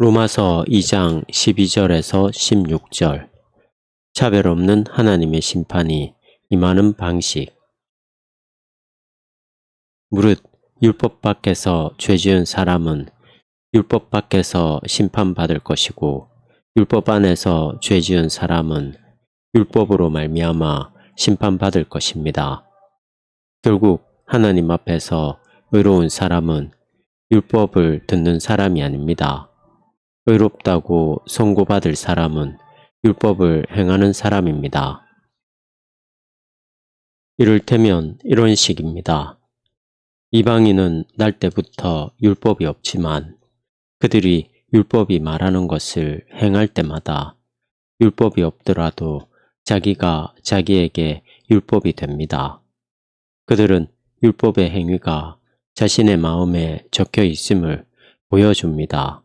로마서 2장 12절에서 16절. 차별 없는 하나님의 심판이 임하는 방식. 무릇 율법 밖에서 죄지은 사람은 율법 밖에서 심판받을 것이고, 율법 안에서 죄지은 사람은 율법으로 말미암아 심판받을 것입니다. 결국 하나님 앞에서 의로운 사람은 율법을 듣는 사람이 아닙니다. 의롭다고 선고받을 사람은 율법을 행하는 사람입니다. 이를테면 이런 식입니다. 이방인은 날 때부터 율법이 없지만 그들이 율법이 말하는 것을 행할 때마다 율법이 없더라도 자기가 자기에게 율법이 됩니다. 그들은 율법의 행위가 자신의 마음에 적혀 있음을 보여줍니다.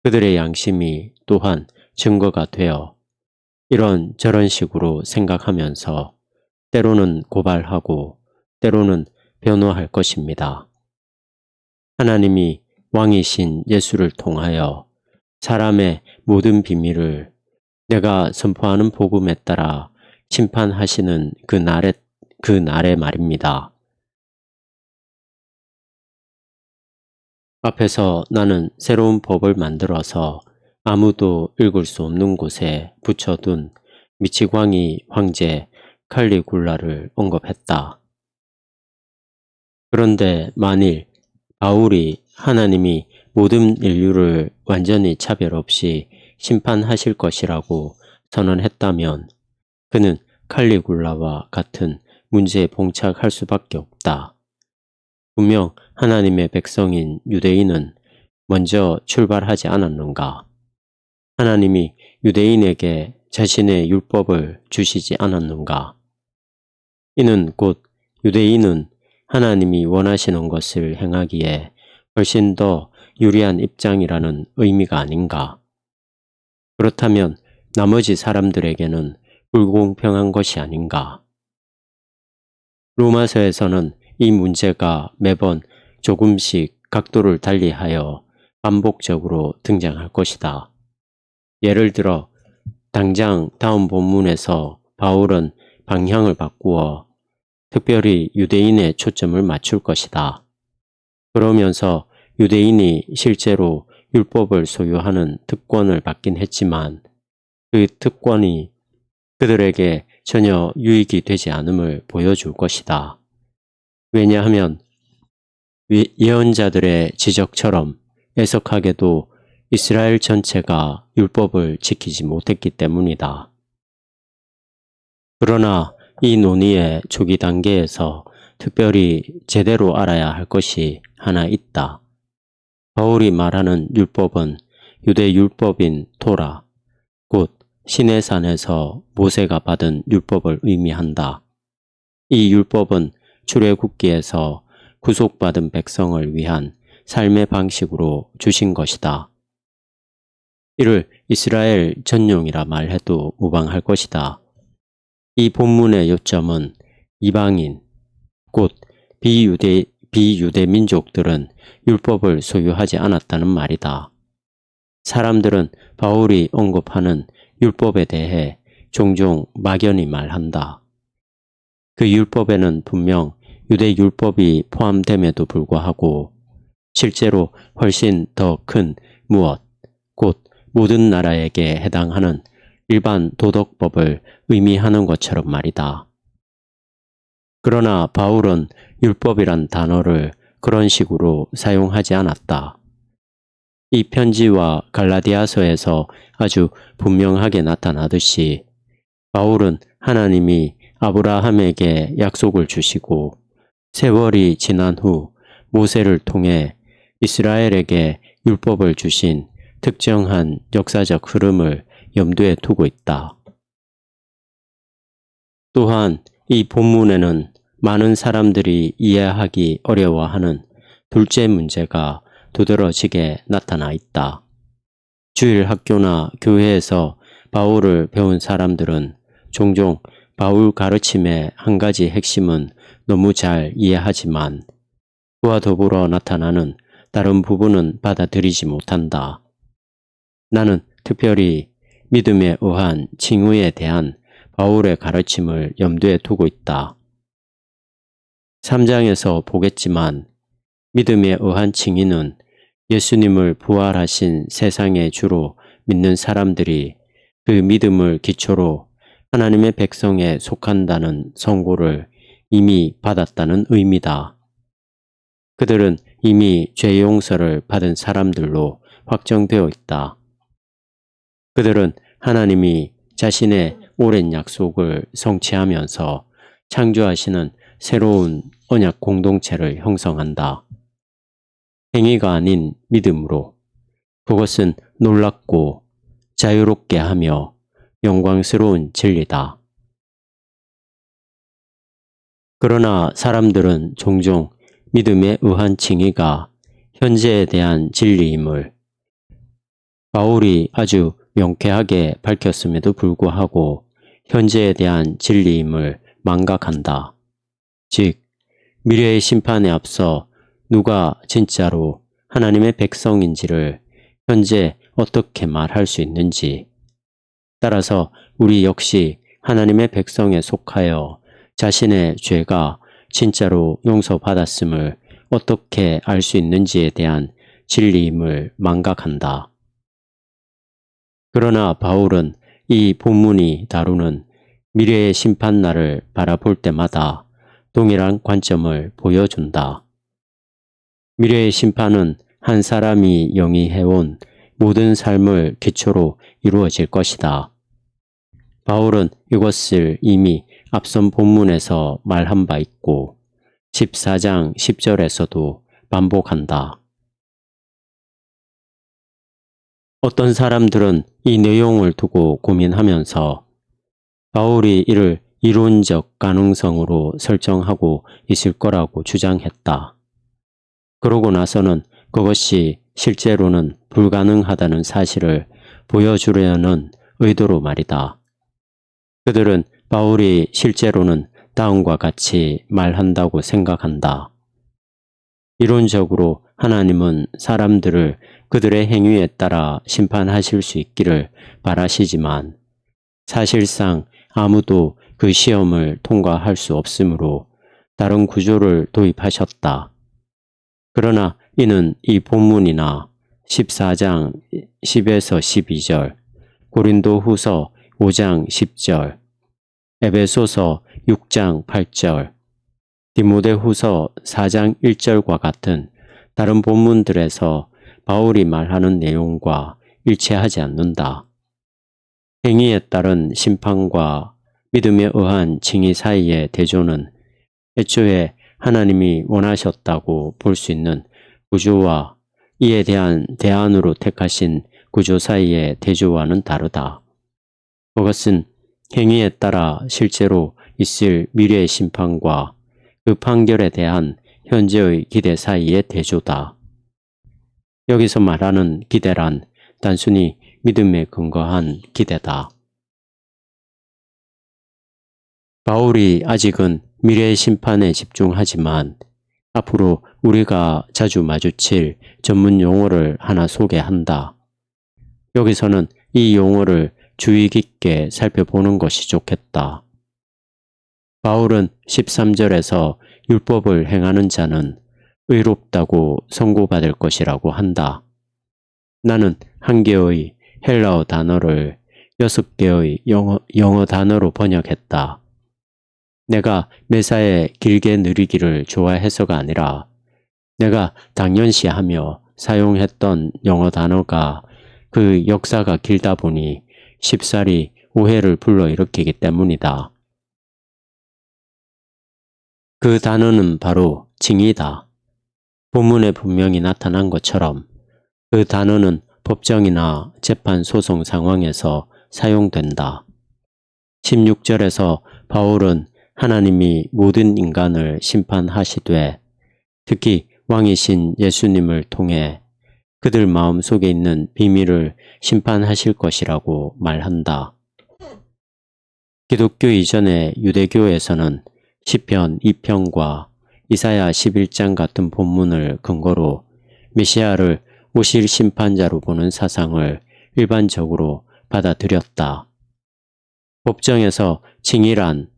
그들의 양심이 또한 증거가 되어 이런 저런 식으로 생각하면서 때로는 고발하고 때로는 변호할 것입니다. 하나님이 왕이신 예수를 통하여 사람의 모든 비밀을 내가 선포하는 복음에 따라 심판하시는 그 날의 말입니다. 앞에서 나는 새로운 법을 만들어서 아무도 읽을 수 없는 곳에 붙여둔 미치광이 황제 칼리굴라를 언급했다. 그런데 만일 바울이 하나님이 모든 인류를 완전히 차별 없이 심판하실 것이라고 선언했다면 그는 칼리굴라와 같은 문제에 봉착할 수밖에 없다. 분명 하나님의 백성인 유대인은 먼저 출발하지 않았는가? 하나님이 유대인에게 자신의 율법을 주시지 않았는가? 이는 곧 유대인은 하나님이 원하시는 것을 행하기에 훨씬 더 유리한 입장이라는 의미가 아닌가? 그렇다면 나머지 사람들에게는 불공평한 것이 아닌가? 로마서에서는 이 문제가 매번 조금씩 각도를 달리하여 반복적으로 등장할 것이다. 예를 들어 당장 다음 본문에서 바울은 방향을 바꾸어 특별히 유대인의 초점을 맞출 것이다. 그러면서 유대인이 실제로 율법을 소유하는 특권을 받긴 했지만 그 특권이 그들에게 전혀 유익이 되지 않음을 보여줄 것이다. 왜냐하면 예언자들의 지적처럼 애석하게도 이스라엘 전체가 율법을 지키지 못했기 때문이다. 그러나 이 논의의 초기 단계에서 특별히 제대로 알아야 할 것이 하나 있다. 바울이 말하는 율법은 유대 율법인 토라, 곧 시내산에서 모세가 받은 율법을 의미한다. 이 율법은 출애굽기에서 구속받은 백성을 위한 삶의 방식으로 주신 것이다. 이를 이스라엘 전용이라 말해도 무방할 것이다. 이 본문의 요점은 이방인, 곧 비유대 민족들은 율법을 소유하지 않았다는 말이다. 사람들은 바울이 언급하는 율법에 대해 종종 막연히 말한다. 그 율법에는 분명 유대 율법이 포함됨에도 불구하고 실제로 훨씬 더 큰 무엇, 곧 모든 나라에게 해당하는 일반 도덕법을 의미하는 것처럼 말이다. 그러나 바울은 율법이란 단어를 그런 식으로 사용하지 않았다. 이 편지와 갈라디아서에서 아주 분명하게 나타나듯이 바울은 하나님이 아브라함에게 약속을 주시고 세월이 지난 후 모세를 통해 이스라엘에게 율법을 주신 특정한 역사적 흐름을 염두에 두고 있다. 또한 이 본문에는 많은 사람들이 이해하기 어려워하는 둘째 문제가 두드러지게 나타나 있다. 주일 학교나 교회에서 바울을 배운 사람들은 종종 바울 가르침의 한 가지 핵심은 너무 잘 이해하지만 그와 더불어 나타나는 다른 부분은 받아들이지 못한다. 나는 특별히 믿음에 의한 칭의에 대한 바울의 가르침을 염두에 두고 있다. 3장에서 보겠지만 믿음에 의한 칭의는 예수님을 부활하신 세상의 주로 믿는 사람들이 그 믿음을 기초로 하나님의 백성에 속한다는 선고를 이미 받았다는 의미다. 그들은 이미 죄 용서를 받은 사람들로 확정되어 있다. 그들은 하나님이 자신의 오랜 약속을 성취하면서 창조하시는 새로운 언약 공동체를 형성한다. 행위가 아닌 믿음으로 그것은 놀랍고 자유롭게 하며 영광스러운 진리다. 그러나 사람들은 종종 믿음에 의한 칭의가 현재에 대한 진리임을 바울이 아주 명쾌하게 밝혔음에도 불구하고 현재에 대한 진리임을 망각한다. 즉, 미래의 심판에 앞서 누가 진짜로 하나님의 백성인지를 현재 어떻게 말할 수 있는지, 따라서 우리 역시 하나님의 백성에 속하여 자신의 죄가 진짜로 용서받았음을 어떻게 알 수 있는지에 대한 진리임을 망각한다. 그러나 바울은 이 본문이 다루는 미래의 심판날을 바라볼 때마다 동일한 관점을 보여준다. 미래의 심판은 한 사람이 영위해온 모든 삶을 기초로 이루어질 것이다. 바울은 이것을 이미 앞선 본문에서 말한 바 있고 14장 10절에서도 반복한다. 어떤 사람들은 이 내용을 두고 고민하면서 바울이 이를 이론적 가능성으로 설정하고 있을 거라고 주장했다. 그러고 나서는 그것이 실제로는 불가능하다는 사실을 보여주려는 의도로 말이다. 그들은 바울이 실제로는 다음과 같이 말한다고 생각한다. 이론적으로 하나님은 사람들을 그들의 행위에 따라 심판하실 수 있기를 바라시지만 사실상 아무도 그 시험을 통과할 수 없으므로 다른 구조를 도입하셨다. 그러나 이는 이 본문이나 14장 10에서 12절, 고린도 후서 5장 10절, 에베소서 6장 8절, 디모데 후서 4장 1절과 같은 다른 본문들에서 바울이 말하는 내용과 일치하지 않는다. 행위에 따른 심판과 믿음에 의한 칭의 사이의 대조는 애초에 하나님이 원하셨다고 볼 수 있는 구조와 이에 대한 대안으로 택하신 구조 사이의 대조와는 다르다. 그것은 행위에 따라 실제로 있을 미래의 심판과 그 판결에 대한 현재의 기대 사이의 대조다. 여기서 말하는 기대란 단순히 믿음에 근거한 기대다. 바울이 아직은 미래의 심판에 집중하지만 앞으로 우리가 자주 마주칠 전문 용어를 하나 소개한다. 여기서는 이 용어를 주의 깊게 살펴보는 것이 좋겠다. 바울은 13절에서 율법을 행하는 자는 의롭다고 선고받을 것이라고 한다. 나는 한 개의 헬라어 단어를 6개의 영어 단어로 번역했다. 내가 매사에 길게 느리기를 좋아해서가 아니라 내가 당연시하며 사용했던 영어 단어가 그 역사가 길다 보니 쉽사리 오해를 불러일으키기 때문이다. 그 단어는 바로 징이다. 본문에 분명히 나타난 것처럼 그 단어는 법정이나 재판 소송 상황에서 사용된다. 16절에서 바울은 하나님이 모든 인간을 심판하시되 특히 왕이신 예수님을 통해 그들 마음 속에 있는 비밀을 심판하실 것이라고 말한다. 기독교 이전의 유대교에서는 시편 2편과 이사야 11장 같은 본문을 근거로 메시아를 오실 심판자로 보는 사상을 일반적으로 받아들였다. 법정에서 징이란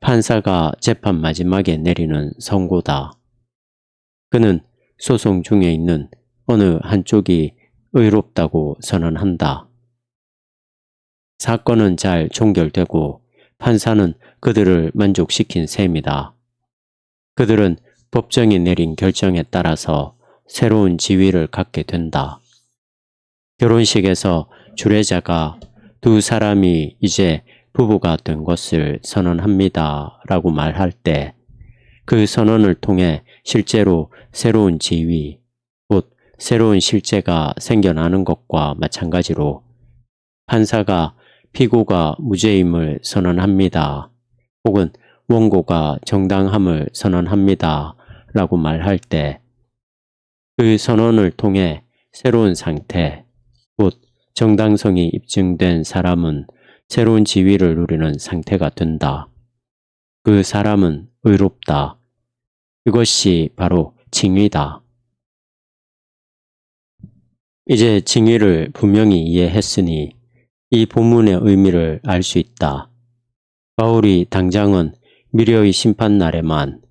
판사가 재판 마지막에 내리는 선고다. 그는 소송 중에 있는 어느 한쪽이 의롭다고 선언한다. 사건은 잘 종결되고 판사는 그들을 만족시킨 셈이다. 그들은 법정이 내린 결정에 따라서 새로운 지위를 갖게 된다. 결혼식에서 주례자가 두 사람이 이제 부부가 된 것을 선언합니다 라고 말할 때 그 선언을 통해 실제로 새로운 지위, 곧 새로운 실제가 생겨나는 것과 마찬가지로 판사가 피고가 무죄임을 선언합니다 혹은 원고가 정당함을 선언합니다 라고 말할 때 그 선언을 통해 새로운 상태, 곧 정당성이 입증된 사람은 새로운 지위를 누리는 상태가 된다. 그 사람은 의롭다. 이것이 바로 징의다. 이제 징의를 분명히 이해했으니 이 본문의 의미를 알 수 있다. 바울이 당장은 미래의 심판날에만,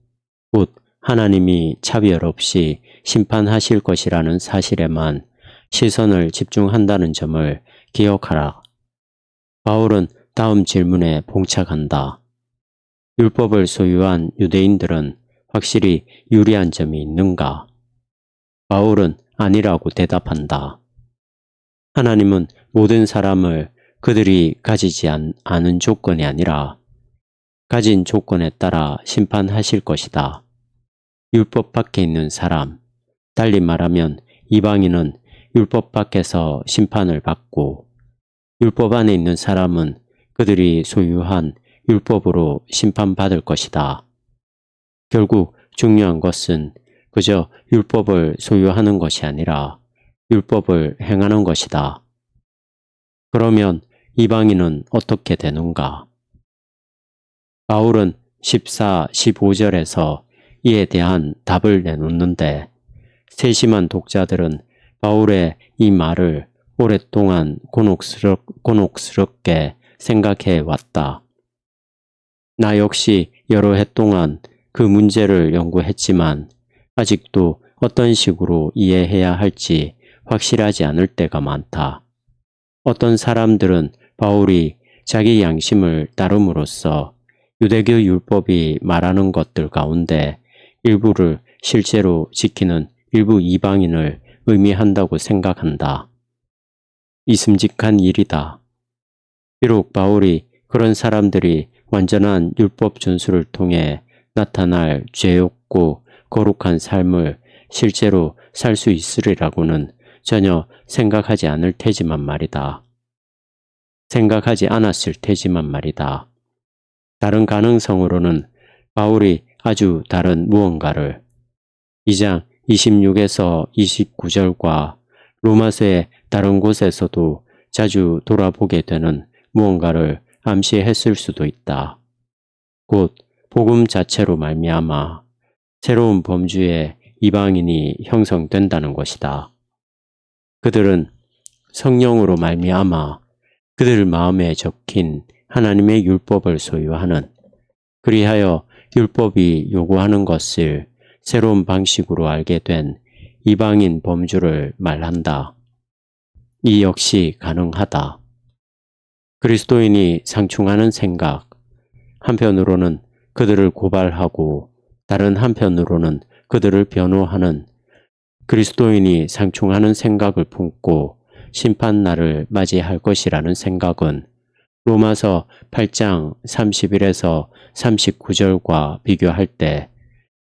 곧 하나님이 차별 없이 심판하실 것이라는 사실에만 시선을 집중한다는 점을 기억하라. 바울은 다음 질문에 봉착한다. 율법을 소유한 유대인들은 확실히 유리한 점이 있는가? 바울은 아니라고 대답한다. 하나님은 모든 사람을 그들이 가지지 않은 조건이 아니라 가진 조건에 따라 심판하실 것이다. 율법 밖에 있는 사람, 달리 말하면 이방인은 율법 밖에서 심판을 받고 율법 안에 있는 사람은 그들이 소유한 율법으로 심판받을 것이다. 결국 중요한 것은 그저 율법을 소유하는 것이 아니라 율법을 행하는 것이다. 그러면 이방인은 어떻게 되는가? 바울은 14, 15절에서 이에 대한 답을 내놓는데 세심한 독자들은 바울의 이 말을 오랫동안 곤혹스럽게 생각해 왔다. 나 역시 여러 해 동안 그 문제를 연구했지만 아직도 어떤 식으로 이해해야 할지 확실하지 않을 때가 많다. 어떤 사람들은 바울이 자기 양심을 따름으로써 유대교 율법이 말하는 것들 가운데 일부를 실제로 지키는 일부 이방인을 의미한다고 생각한다. 이슴직한 일이다. 비록 바울이 그런 사람들이 완전한 율법 준수를 통해 나타날 죄 없고 거룩한 삶을 실제로 살 수 있으리라고는 전혀 생각하지 않을 테지만 말이다. 생각하지 않았을 테지만 말이다. 다른 가능성으로는 바울이 아주 다른 무언가를 2장 26에서 29절과 로마서의 다른 곳에서도 자주 돌아보게 되는 무언가를 암시했을 수도 있다. 곧 복음 자체로 말미암아 새로운 범주의 이방인이 형성된다는 것이다. 그들은 성령으로 말미암아 그들 마음에 적힌 하나님의 율법을 소유하는, 그리하여 율법이 요구하는 것을 새로운 방식으로 알게 된 이방인 범주를 말한다. 이 역시 가능하다. 그리스도인이 상충하는 생각, 한편으로는 그들을 고발하고 다른 한편으로는 그들을 변호하는 그리스도인이 상충하는 생각을 품고 심판날을 맞이할 것이라는 생각은 로마서 8장 31에서 39절과 비교할 때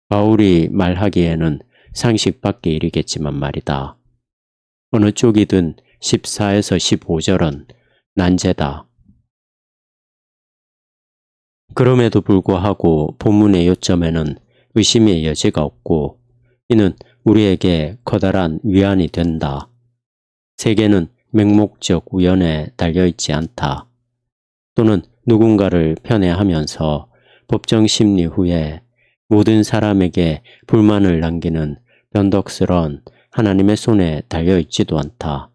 바울이 말하기에는 상식 밖의 일이겠지만 말이다. 어느 쪽이든 14에서 15절은 난제다. 그럼에도 불구하고 본문의 요점에는 의심의 여지가 없고 이는 우리에게 커다란 위안이 된다. 세계는 맹목적 우연에 달려있지 않다. 또는 누군가를 편애하면서 법정 심리 후에 모든 사람에게 불만을 남기는 변덕스러운 하나님의 손에 달려있지도 않다.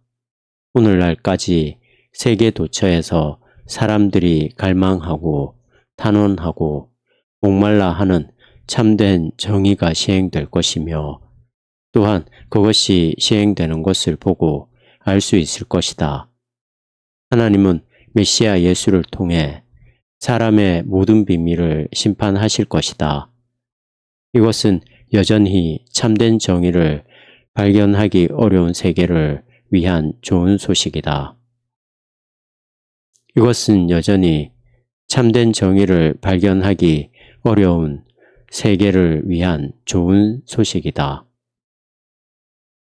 오늘날까지 세계 도처에서 사람들이 갈망하고 탄원하고 목말라 하는 참된 정의가 시행될 것이며 또한 그것이 시행되는 것을 보고 알 수 있을 것이다. 하나님은 메시아 예수를 통해 사람의 모든 비밀을 심판하실 것이다. 이것은 여전히 참된 정의를 발견하기 어려운 세계를 위한 좋은 소식이다. 이것은 여전히 참된 정의를 발견하기 어려운 세계를 위한 좋은 소식이다.